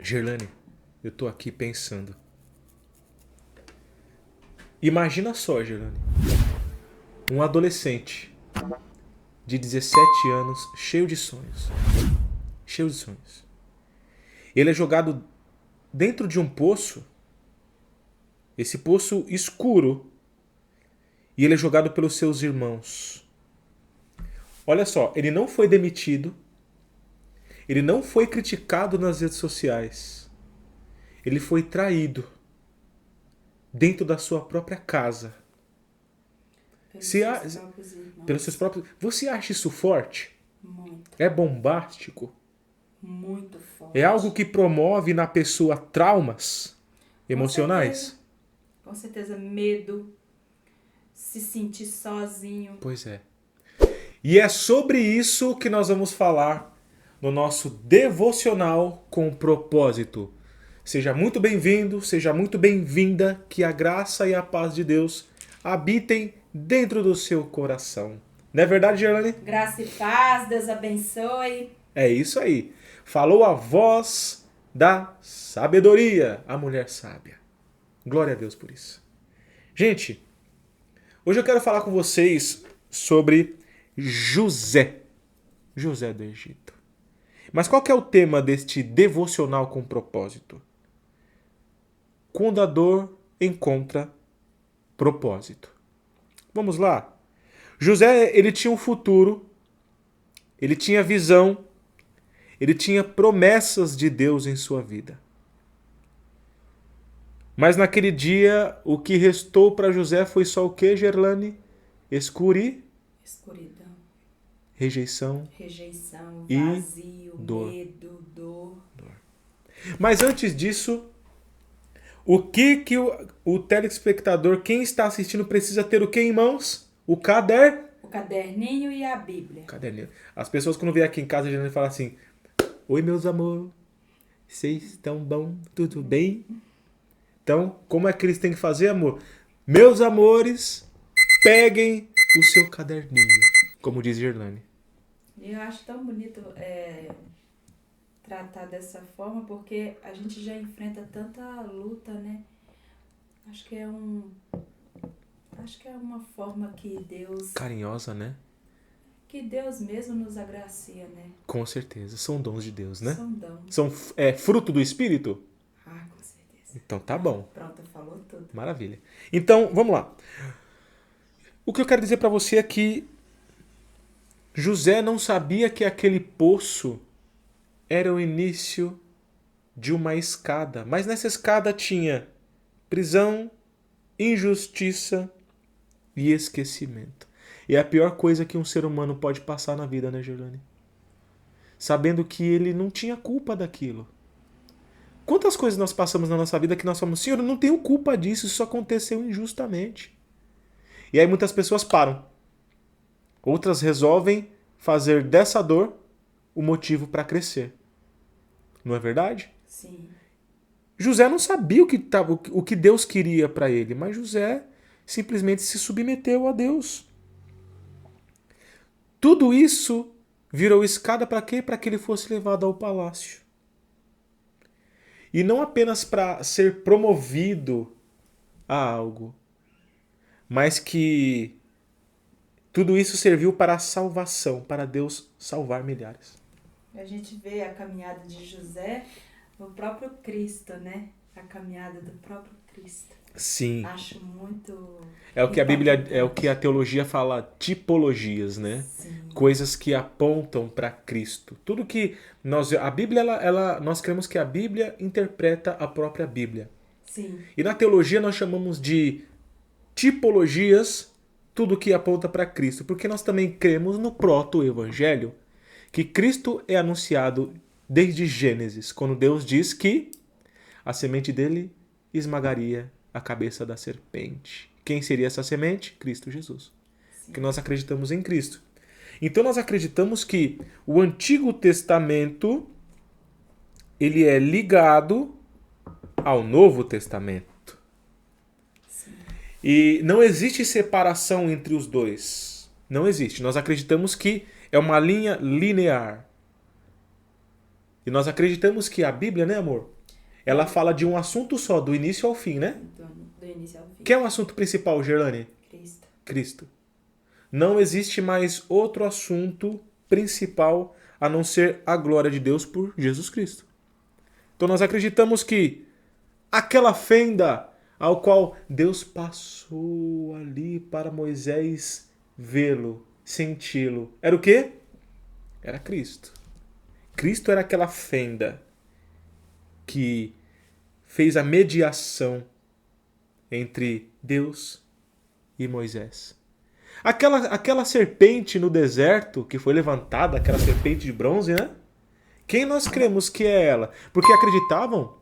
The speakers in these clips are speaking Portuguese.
Gerlane, eu tô aqui pensando. Imagina só, Gerlane. Um adolescente de 17 anos, cheio de sonhos. Cheio de sonhos. Ele é jogado dentro de um poço. Esse poço escuro. E ele é jogado pelos seus irmãos. Olha só, ele não foi demitido. Ele não foi criticado nas redes sociais. Ele foi traído dentro da sua própria casa. Pelos seus próprios. Você acha isso forte? Muito. É bombástico? Muito forte. É algo que promove na pessoa traumas emocionais? Com certeza, medo, se sentir sozinho. Pois é. E é sobre isso que nós vamos falar no nosso devocional com propósito. Seja muito bem-vindo, seja muito bem-vinda, que a graça e a paz de Deus habitem dentro do seu coração. Não é verdade, Gerlane? Graça e paz, Deus abençoe. É isso aí. Falou a voz da sabedoria, a mulher sábia. Glória a Deus por isso. Gente, hoje eu quero falar com vocês sobre José. José do Egito. Mas qual que é o tema deste devocional com propósito? Quando a dor encontra propósito. Vamos lá? José, ele tinha um futuro, ele tinha visão, ele tinha promessas de Deus em sua vida. Mas naquele dia, o que restou para José foi só o que, Gerlane? Escuridão. Rejeição. E vazio, dor. Medo, dor. Mas antes disso, o que o telespectador, quem está assistindo, precisa ter o que em mãos? O caderninho e a Bíblia. Caderninho. As pessoas quando vêm aqui em casa, a gente fala assim: oi, meus amor, vocês estão bom? Tudo bem? Então, como é que eles têm que fazer, amor? Meus amores, peguem o seu caderninho, como diz Gerlane. Eu acho tão bonito tratar dessa forma, porque a gente já enfrenta tanta luta, né? Acho que é uma forma que Deus... Carinhosa, né? Que Deus mesmo nos agracia, né? Com certeza. São dons de Deus, né? São dons. São fruto do Espírito? Ah, com certeza. Então tá bom. Pronto, falou tudo. Maravilha. Então, vamos lá. O que eu quero dizer para você é que José não sabia que aquele poço era o início de uma escada. Mas nessa escada tinha prisão, injustiça e esquecimento. E é a pior coisa que um ser humano pode passar na vida, né, Gerlane? Sabendo que ele não tinha culpa daquilo. Quantas coisas nós passamos na nossa vida que nós falamos, Senhor, eu não tenho culpa disso, isso aconteceu injustamente. E aí muitas pessoas param. Outras resolvem fazer dessa dor o motivo para crescer. Não é verdade? Sim. José não sabia o que Deus queria para ele, mas José simplesmente se submeteu a Deus. Tudo isso virou escada para quê? Para que ele fosse levado ao palácio. E não apenas para ser promovido a algo, mas que tudo isso serviu para a salvação, para Deus salvar milhares. A gente vê a caminhada de José no próprio Cristo, né? A caminhada do próprio Cristo. Sim. Acho muito... É o que a Bíblia, é o que a teologia fala, tipologias, né? Sim. Coisas que apontam para Cristo. Tudo que a Bíblia, nós cremos que a Bíblia interpreta a própria Bíblia. Sim. E na teologia nós chamamos de tipologias tudo que aponta para Cristo, porque nós também cremos no proto-evangelho, que Cristo é anunciado desde Gênesis, quando Deus diz que a semente dele esmagaria a cabeça da serpente. Quem seria essa semente? Cristo Jesus. Sim. Que nós acreditamos em Cristo. Então nós acreditamos que o Antigo Testamento ele é ligado ao Novo Testamento. Sim. E não existe separação entre os dois. Não existe. Nós acreditamos que é uma linha linear. E nós acreditamos que a Bíblia, né, amor? ela fala de um assunto só, do início ao fim, né? Do início ao fim. Quem é o assunto principal, Gerlane? Cristo. Cristo. Não existe mais outro assunto principal a não ser a glória de Deus por Jesus Cristo. Então nós acreditamos que aquela fenda ao qual Deus passou ali para Moisés vê-lo, senti-lo, era o quê? Era Cristo. Cristo era aquela fenda que fez a mediação entre Deus e Moisés. Aquela serpente no deserto que foi levantada, aquela serpente de bronze, né? Quem nós cremos que é ela? Porque acreditavam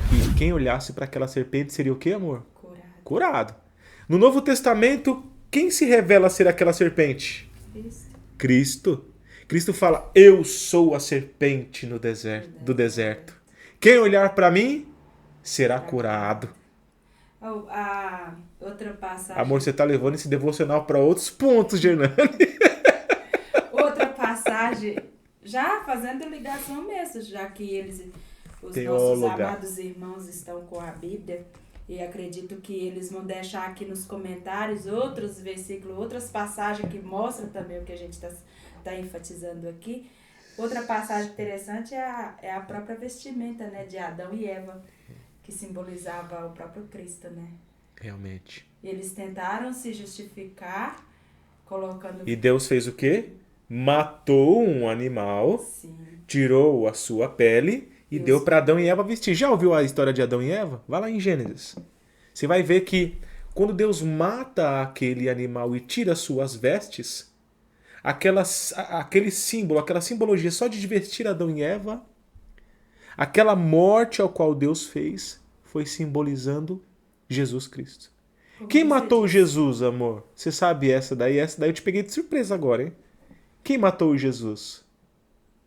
que quem olhasse para aquela serpente seria o quê, amor? Curado. No Novo Testamento, quem se revela ser aquela serpente? Cristo. Cristo fala, eu sou a serpente no do deserto. Quem olhar para mim será curado. A outra passagem. Amor, você tá levando esse devocional para outros pontos, Hernani. Outra passagem, já fazendo ligação mesmo, já que os nossos amados irmãos estão com a Bíblia, e acredito que eles vão deixar aqui nos comentários outros versículos, outras passagens que mostram também o que a gente está enfatizando aqui. Outra passagem interessante é a própria vestimenta, né, de Adão e Eva, que simbolizava o próprio Cristo, né? Realmente. Eles tentaram se justificar colocando... E Deus fez o quê? Matou um animal, Sim. Tirou a sua pele e deu para Adão e Eva vestir. Já ouviu a história de Adão e Eva? Vai lá em Gênesis. Você vai ver que quando Deus mata aquele animal e tira suas vestes, aquele símbolo, aquela simbologia só de vestir Adão e Eva, aquela morte ao qual Deus fez, foi simbolizando Jesus Cristo. Quem matou Jesus, amor? Você sabe essa daí? Essa daí eu te peguei de surpresa agora, hein? Quem matou Jesus?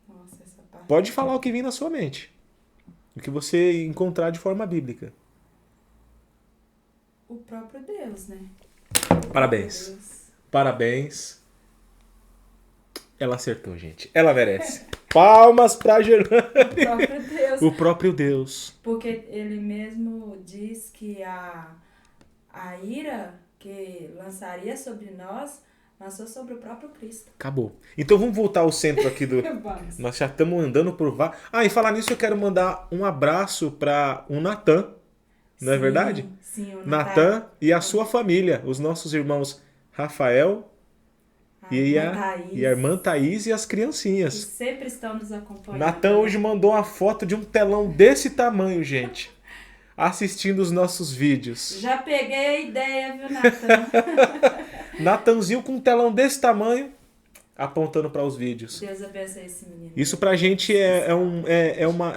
Nossa, essa parte... Pode falar o que vem na sua mente. O que você encontrar de forma bíblica. O próprio Deus, né? Parabéns. Deus. Parabéns. Ela acertou, gente. Ela merece. Palmas pra Gerlane. O próprio Deus. O próprio Deus. Porque ele mesmo diz que a ira que lançaria sobre nós, lançou sobre o próprio Cristo. Acabou. Então vamos voltar ao centro aqui do... Vamos. Nós já estamos andando por... E falar nisso eu quero mandar um abraço para o Natan. Não é verdade? Sim, o Natan e a sua família. Os nossos irmãos Rafael e a irmã Thaís e as criancinhas. Que sempre estão nos acompanhando. Natan hoje mandou uma foto de um telão desse tamanho, gente. Assistindo os nossos vídeos. Já peguei a ideia, viu, Natan? Natanzinho com um telão desse tamanho, apontando para os vídeos. Deus abençoe esse menino. Isso pra gente é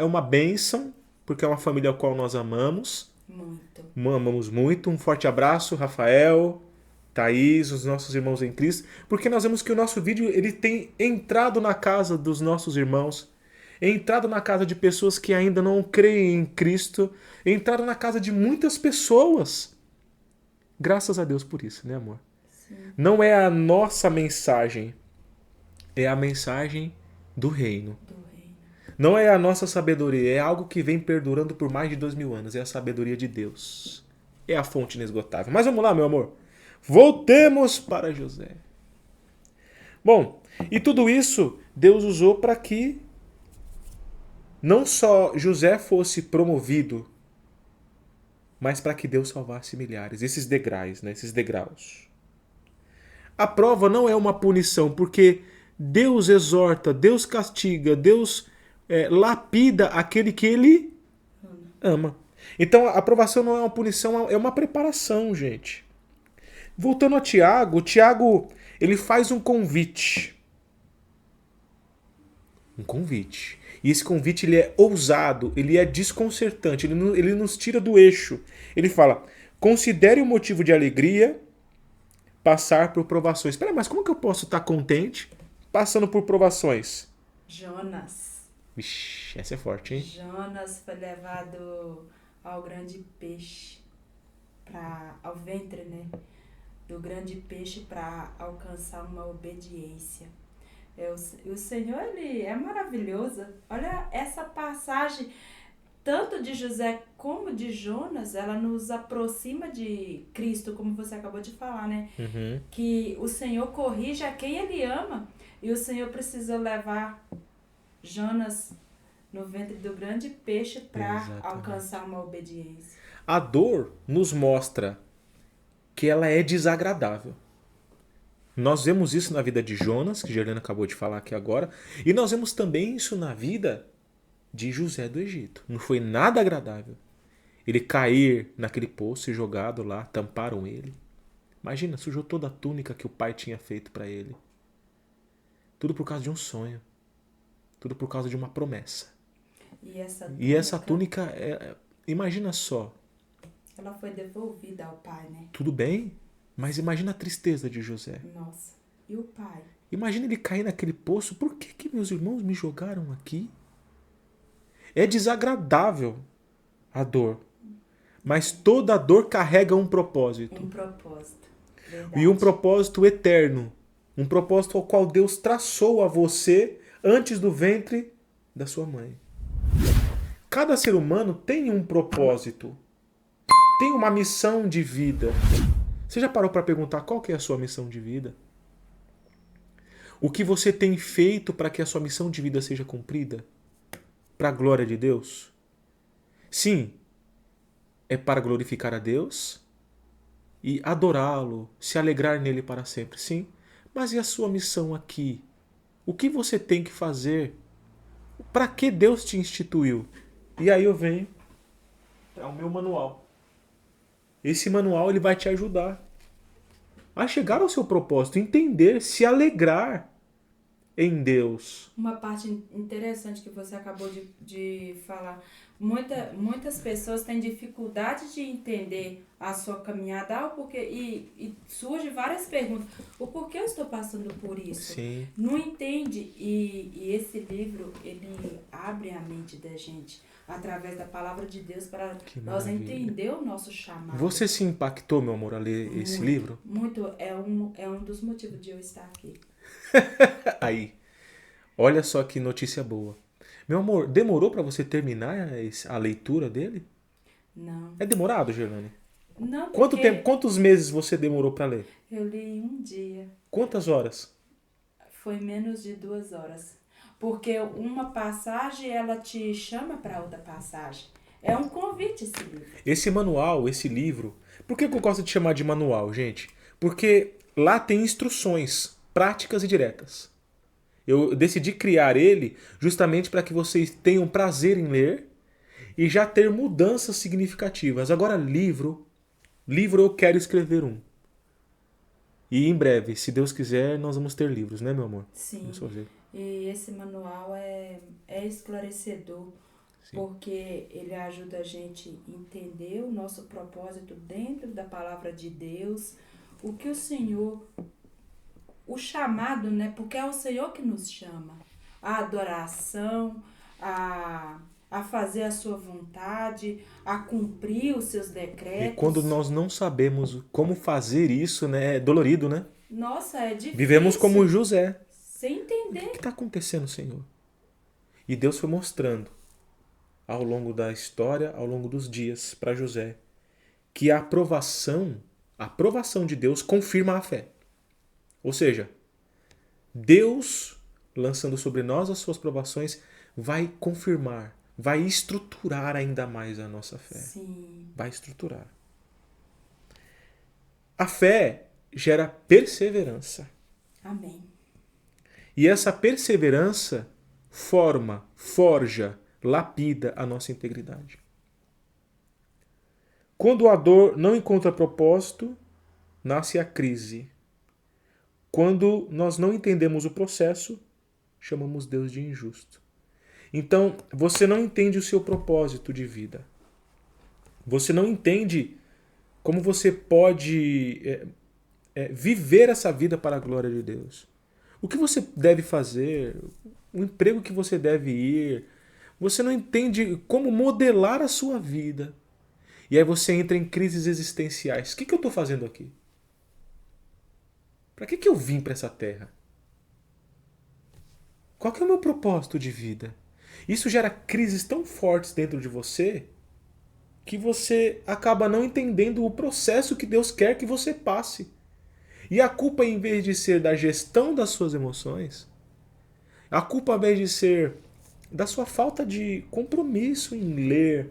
uma bênção, porque é uma família a qual nós amamos. Muito. Amamos muito. Um forte abraço, Rafael, Thaís, os nossos irmãos em Cristo. Porque nós vemos que o nosso vídeo ele tem entrado na casa dos nossos irmãos, entrado na casa de pessoas que ainda não creem em Cristo, entrado na casa de muitas pessoas. Graças a Deus por isso, né, amor? Sim. Não é a nossa mensagem, é a mensagem do reino. Não é a nossa sabedoria, é algo que vem perdurando por mais de 2000 anos. É a sabedoria de Deus. É a fonte inesgotável. Mas vamos lá, meu amor. Voltemos para José. Bom, e tudo isso Deus usou para que não só José fosse promovido, mas para que Deus salvasse milhares. Esses degraus, né? Esses degraus. A prova não é uma punição, porque Deus exorta, Deus castiga, Deus lapida aquele que Ele ama. Então a aprovação não é uma punição, é uma preparação, gente. Voltando a Tiago, Tiago ele faz um convite. Um convite. E esse convite ele é ousado, ele é desconcertante, ele nos tira do eixo. Ele fala, considere o motivo de alegria passar por provações. Espera, mas como que eu posso estar contente passando por provações? Jonas. Vixe, essa é forte, hein? Jonas foi levado ao grande peixe, ao ventre, né? Do grande peixe para alcançar uma obediência. O Senhor, ele é maravilhoso. Olha essa passagem. tanto de José como de Jonas, ela nos aproxima de Cristo, como você acabou de falar, né? Uhum. Que o Senhor corrige a quem Ele ama. E o Senhor precisou levar Jonas no ventre do grande peixe para Exatamente. alcançar uma obediência. A dor nos mostra que ela é desagradável. Nós vemos isso na vida de Jonas, que Gerlana acabou de falar aqui agora, e nós vemos também isso na vida de José do Egito. Não foi nada agradável. Ele cair naquele poço e jogado lá, tamparam ele. Imagina, sujou toda a túnica que o pai tinha feito para ele. Tudo por causa de um sonho. Tudo por causa de uma promessa. E essa túnica, imagina só. Ela foi devolvida ao pai, né? Tudo bem, mas imagina a tristeza de José. Nossa, e o pai? Imagina ele cair naquele poço. Por que meus irmãos me jogaram aqui? É desagradável a dor. Mas toda dor carrega um propósito. Um propósito. Verdade. E um propósito eterno. Um propósito ao qual Deus traçou a você antes do ventre da sua mãe. Cada ser humano tem um propósito. Tem uma missão de vida. Você já parou para perguntar qual que é a sua missão de vida? O que você tem feito para que a sua missão de vida seja cumprida? Para a glória de Deus? Sim, é para glorificar a Deus e adorá-lo, se alegrar nele para sempre. Sim, mas e a sua missão aqui? O que você tem que fazer? Para que Deus te instituiu? E aí eu venho para o meu manual. Esse manual ele vai te ajudar a chegar ao seu propósito, entender, se alegrar em Deus. Uma parte interessante que você acabou de falar. Muitas pessoas têm dificuldade de entender a sua caminhada e surge várias perguntas. O porquê eu estou passando por isso? Sim. Não entende. E esse livro, ele abre a mente da gente através da palavra de Deus para nós entender o nosso chamado. Você se impactou, meu amor, a ler esse livro? Muito. É um dos motivos de eu estar aqui. Aí, olha só que notícia boa. Meu amor, demorou para você terminar a leitura dele? Não. É demorado, Gerlane? Não, Quanto tempo, quantos meses você demorou para ler? Eu li em um dia. Quantas horas? Foi menos de 2 horas. Porque uma passagem, ela te chama para outra passagem. É um convite esse livro. Esse manual, esse livro... Por que eu gosto de chamar de manual, gente? Porque lá tem instruções práticas e diretas. Eu decidi criar ele justamente para que vocês tenham prazer em ler e já ter mudanças significativas. Agora, livro eu quero escrever um. E em breve, se Deus quiser, nós vamos ter livros, né, meu amor? Sim. Vamos fazer. E esse manual é esclarecedor. Sim. Porque ele ajuda a gente a entender o nosso propósito dentro da palavra de Deus. O que o Senhor... O chamado, né? Porque é o Senhor que nos chama. A adoração, a fazer a sua vontade, a cumprir os seus decretos. E quando nós não sabemos como fazer isso, né? É dolorido, né? Nossa, é difícil. Vivemos como José. Sem entender. O que está acontecendo, Senhor? E Deus foi mostrando ao longo da história, ao longo dos dias, para José, que a aprovação de Deus confirma a fé. Ou seja, Deus, lançando sobre nós as suas provações, vai confirmar, vai estruturar ainda mais a nossa fé. Sim. Vai estruturar. A fé gera perseverança. Amém. E essa perseverança forja, lapida a nossa integridade. Quando a dor não encontra propósito, nasce a crise. Quando nós não entendemos o processo, chamamos Deus de injusto. Então, você não entende o seu propósito de vida. Você não entende como você pode viver essa vida para a glória de Deus. O que você deve fazer, o emprego que você deve ir. Você não entende como modelar a sua vida. E aí você entra em crises existenciais. O que eu estou fazendo aqui? Para que eu vim para essa terra? Qual que é o meu propósito de vida? Isso gera crises tão fortes dentro de você que você acaba não entendendo o processo que Deus quer que você passe. E a culpa, em vez de ser da gestão das suas emoções, a culpa, ao invés de ser da sua falta de compromisso em ler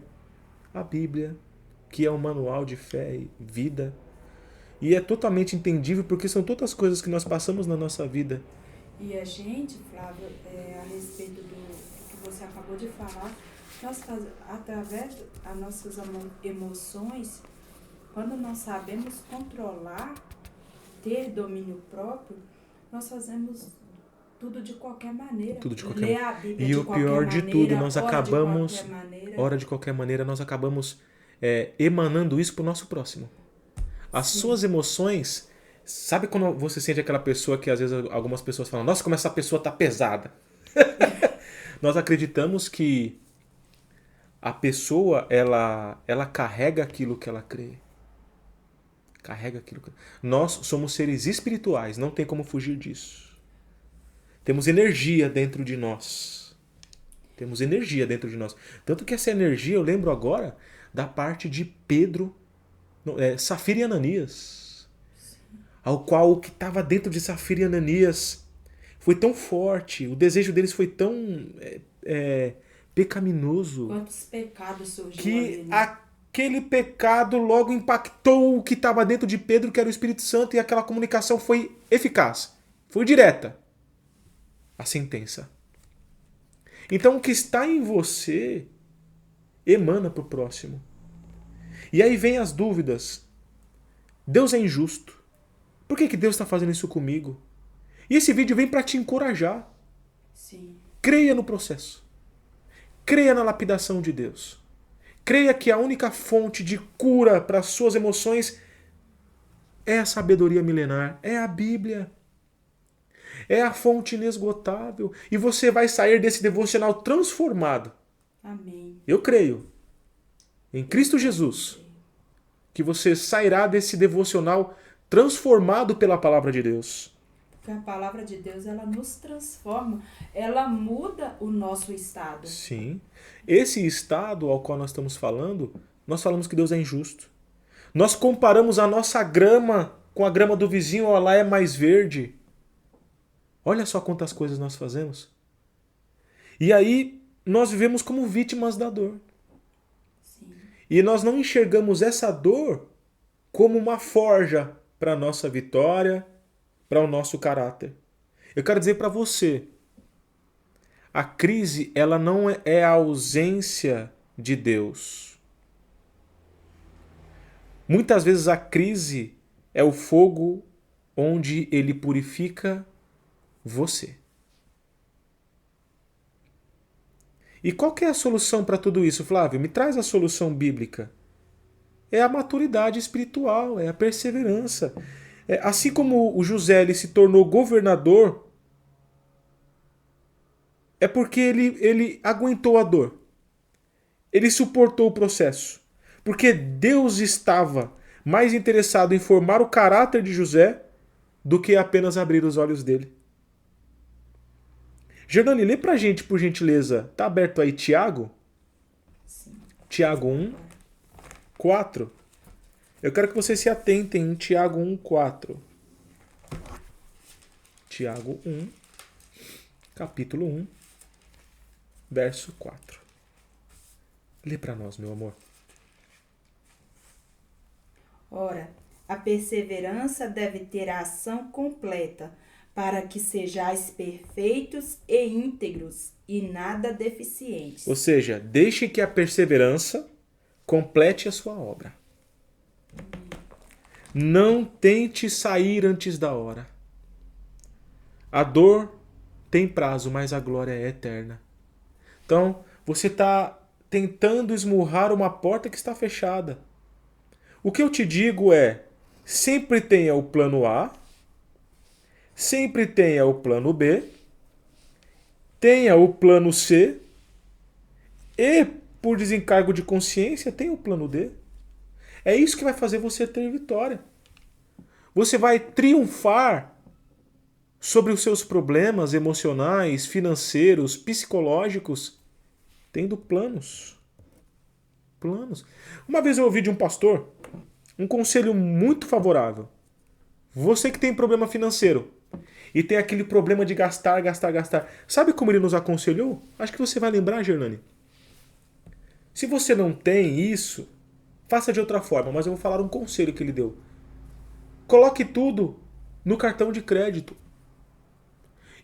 a Bíblia, que é um manual de fé e vida, e é totalmente entendível porque são todas as coisas que nós passamos na nossa vida. E a gente, Flávio, a respeito do que você acabou de falar, nós através das nossas emoções, quando nós sabemos controlar, ter domínio próprio, nós fazemos tudo de qualquer maneira. Tudo de qualquer Ler a Bíblia e de o qualquer pior maneira, de tudo, nós acabamos, de qualquer maneira, nós acabamos emanando isso para o nosso próximo. As Sim. suas emoções, sabe quando você sente aquela pessoa que às vezes algumas pessoas falam, nossa, como essa pessoa tá pesada. Nós acreditamos que a pessoa, ela carrega aquilo que ela crê. Carrega aquilo que... Nós somos seres espirituais, não tem como fugir disso. Temos energia dentro de nós. Temos energia dentro de nós. Tanto que essa energia, eu lembro agora da parte de Pedro, Safira e Ananias. Ao qual o que estava dentro de Safira e Ananias foi tão forte, o desejo deles foi tão pecaminoso. Quantos pecados surgiram que ali, né? aquele pecado logo impactou o que estava dentro de Pedro, que era o Espírito Santo, e aquela comunicação foi eficaz, foi direta. A sentença. Então o que está em você emana para o próximo. E aí vem as dúvidas. Deus é injusto. Por que Deus está fazendo isso comigo? E esse vídeo vem para te encorajar. Sim. Creia no processo. Creia na lapidação de Deus. Creia que a única fonte de cura para as suas emoções é a sabedoria milenar, é a Bíblia. É a fonte inesgotável. E você vai sair desse devocional transformado. Amém. Eu creio, em Cristo Jesus, que você sairá desse devocional transformado pela palavra de Deus. Porque a palavra de Deus, ela nos transforma. Ela muda o nosso estado. Sim. Esse estado ao qual nós estamos falando, nós falamos que Deus é injusto. Nós comparamos a nossa grama com a grama do vizinho, ó, lá é mais verde. Olha só quantas coisas nós fazemos. E aí nós vivemos como vítimas da dor. Sim. E nós não enxergamos essa dor como uma forja para a nossa vitória, para o nosso caráter. Eu quero dizer para você, a crise ela não é a ausência de Deus. Muitas vezes a crise é o fogo onde ele purifica você. E qual que é a solução para tudo isso, Flávio? Me traz a solução bíblica. É a maturidade espiritual, é a perseverança. Assim como o José ele se tornou governador, é porque ele aguentou a dor. Ele suportou o processo. Porque Deus estava mais interessado em formar o caráter de José do que apenas abrir os olhos dele. Jordani, lê pra gente, por gentileza. Tá aberto aí Tiago? Sim. Tiago 1, 4. Eu quero que vocês se atentem em Tiago 1, 4. Tiago 1, capítulo 1, verso 4. Lê pra nós, meu amor. Ora, a perseverança deve ter a ação completa, para que sejais perfeitos e íntegros e nada deficientes. Ou seja, deixe que a perseverança complete a sua obra. Não tente sair antes da hora. A dor tem prazo, mas a glória é eterna. Então, você está tentando esmurrar uma porta que está fechada. O que eu te digo é, sempre tenha o plano A, sempre tenha o plano B, tenha o plano C e, por desencargo de consciência, tenha o plano D. É isso que vai fazer você ter vitória. Você vai triunfar sobre os seus problemas emocionais, financeiros, psicológicos, tendo planos. Planos. Uma vez eu ouvi de um pastor um conselho muito favorável. Você que tem problema financeiro e tem aquele problema de gastar, gastar, gastar. Sabe como ele nos aconselhou? Acho que você vai lembrar, Gerlane. Se você não tem isso, faça de outra forma, mas eu vou falar um conselho que ele deu. Coloque tudo no cartão de crédito.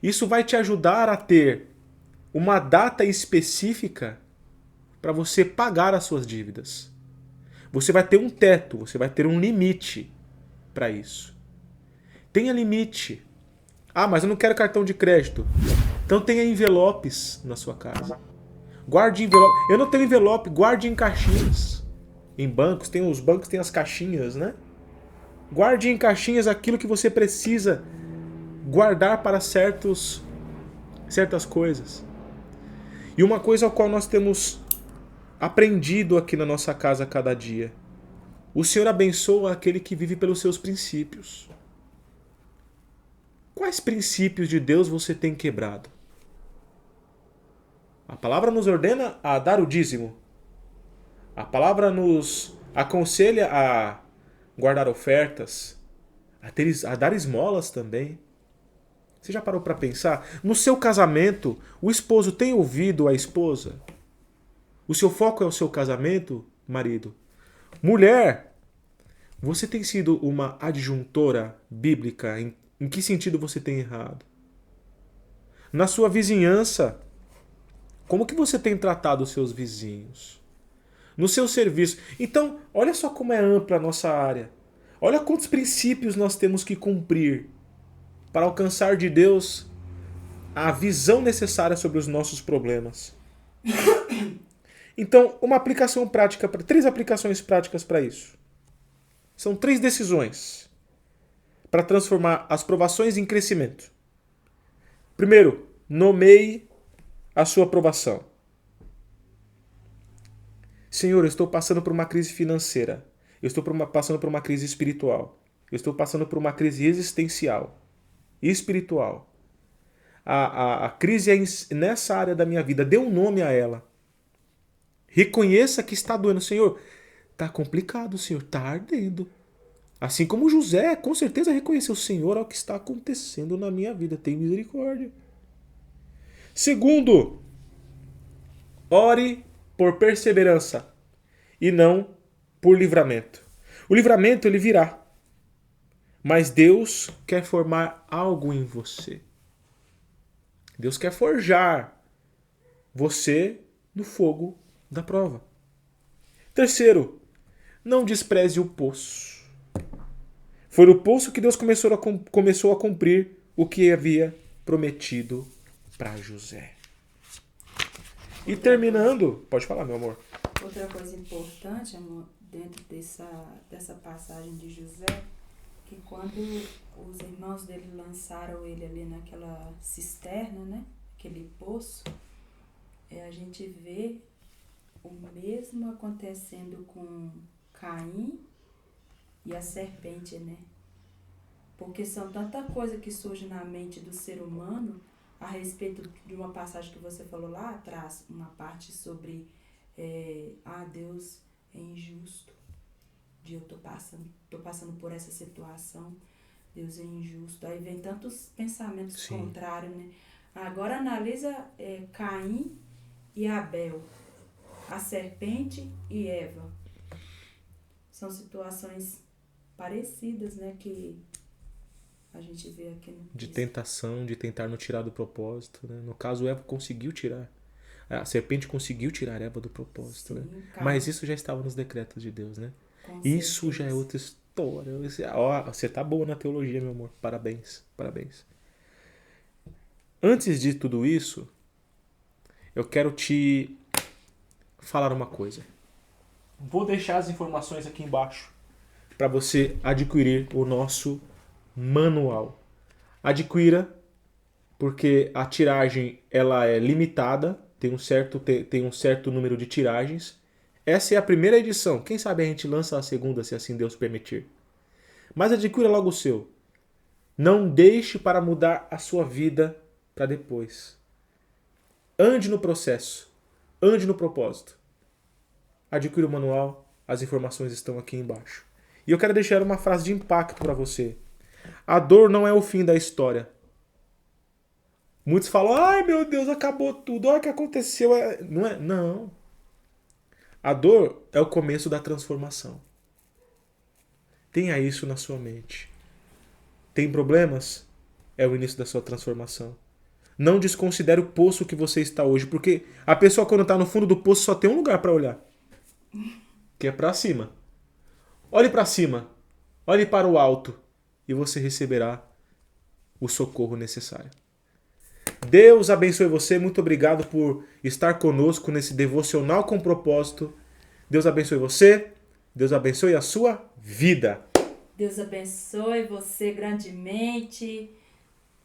Isso vai te ajudar a ter uma data específica para você pagar as suas dívidas. Você vai ter um teto, você vai ter um limite para isso. Tenha limite. Ah, mas eu não quero cartão de crédito. Então tenha envelopes na sua casa. Guarde envelope. Eu não tenho envelope, guarde em caixinhas. Em bancos, os bancos têm as caixinhas, né? Guarde em caixinhas aquilo que você precisa guardar para certas coisas. E uma coisa ao qual nós temos aprendido aqui na nossa casa a cada dia. O Senhor abençoa aquele que vive pelos seus princípios. Quais princípios de Deus você tem quebrado? A palavra nos ordena a dar o dízimo. A palavra nos aconselha a guardar ofertas, a dar esmolas também. Você já parou para pensar? No seu casamento, o esposo tem ouvido a esposa? O seu foco é o seu casamento, marido? Mulher, você tem sido uma adjuntora bíblica? Em que sentido você tem errado? Na sua vizinhança, como que você tem tratado os seus vizinhos? No seu serviço. Então, olha só como é ampla a nossa área. Olha quantos princípios nós temos que cumprir para alcançar de Deus a visão necessária sobre os nossos problemas. Então, uma aplicação prática, 3 aplicações práticas para isso. São 3 decisões para transformar as provações em crescimento. Primeiro, nomeie a sua provação. Senhor, eu estou passando por uma crise financeira. Eu estou passando por uma crise espiritual. Eu estou passando por uma crise existencial e espiritual. A crise é nessa área da minha vida. Dê um nome a ela. Reconheça que está doendo. Senhor, está complicado, Senhor. Está ardendo. Assim como José, com certeza reconheceu. Senhor, é o que está acontecendo na minha vida. Tem misericórdia. Segundo, ore por perseverança e não por livramento. O livramento ele virá. Mas Deus quer formar algo em você. Deus quer forjar você no fogo da prova. Terceiro, não despreze o poço. Foi no poço que Deus começou a cumprir o que havia prometido para José. E terminando, pode falar, meu amor. Outra coisa importante, amor, dentro dessa passagem de José, que quando os irmãos dele lançaram ele ali naquela cisterna, né, aquele poço, a gente vê o mesmo acontecendo com Caim e a serpente, né? Porque são tanta coisa que surge na mente do ser humano a respeito de uma passagem que você falou lá atrás, uma parte sobre Deus é injusto, de eu tô passando por essa situação, Deus é injusto. Aí vem tantos pensamentos contrários, né? Agora analisa Caim e Abel, a serpente e Eva. São situações parecidas, né, que a gente vê aqui no de tentação, de tentar não tirar do propósito, né? No caso, Eva conseguiu tirar. A serpente conseguiu tirar Eva do propósito, né? Mas isso já estava nos decretos de Deus, né? Isso já é outra história. Você tá boa na teologia, meu amor. Parabéns, parabéns. Antes de tudo isso, eu quero te falar uma coisa. Vou deixar as informações aqui embaixo para você adquirir o nosso manual. Adquira, porque a tiragem ela é limitada, tem um certo número de tiragens. Essa é a primeira edição. Quem sabe a gente lança a segunda, se assim Deus permitir. Mas adquira logo o seu. Não deixe para mudar a sua vida para depois. Ande no processo. ande no propósito. Adquira o manual, as informações estão aqui embaixo. E eu quero deixar uma frase de impacto para você. A dor não é o fim da história. Muitos falam, ai meu Deus, acabou tudo, olha o que aconteceu. Não é? Não. A dor é o começo da transformação. Tenha isso na sua mente. Tem problemas? É o início da sua transformação. Não desconsidere o poço que você está hoje, porque a pessoa quando está no fundo do poço só tem um lugar para olhar, que é para cima. Olhe para cima, olhe para o alto e você receberá o socorro necessário. Deus abençoe você, muito obrigado por estar conosco nesse devocional com propósito. Deus abençoe você, Deus abençoe a sua vida. Deus abençoe você grandemente,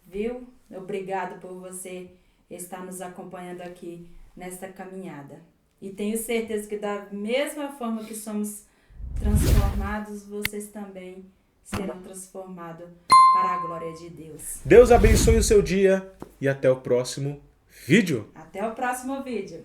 viu? Obrigado por você estar nos acompanhando aqui nesta caminhada. E tenho certeza que da mesma forma que somos transformados, vocês também serão transformados para a glória de Deus. Deus abençoe o seu dia e até o próximo vídeo. Até o próximo vídeo.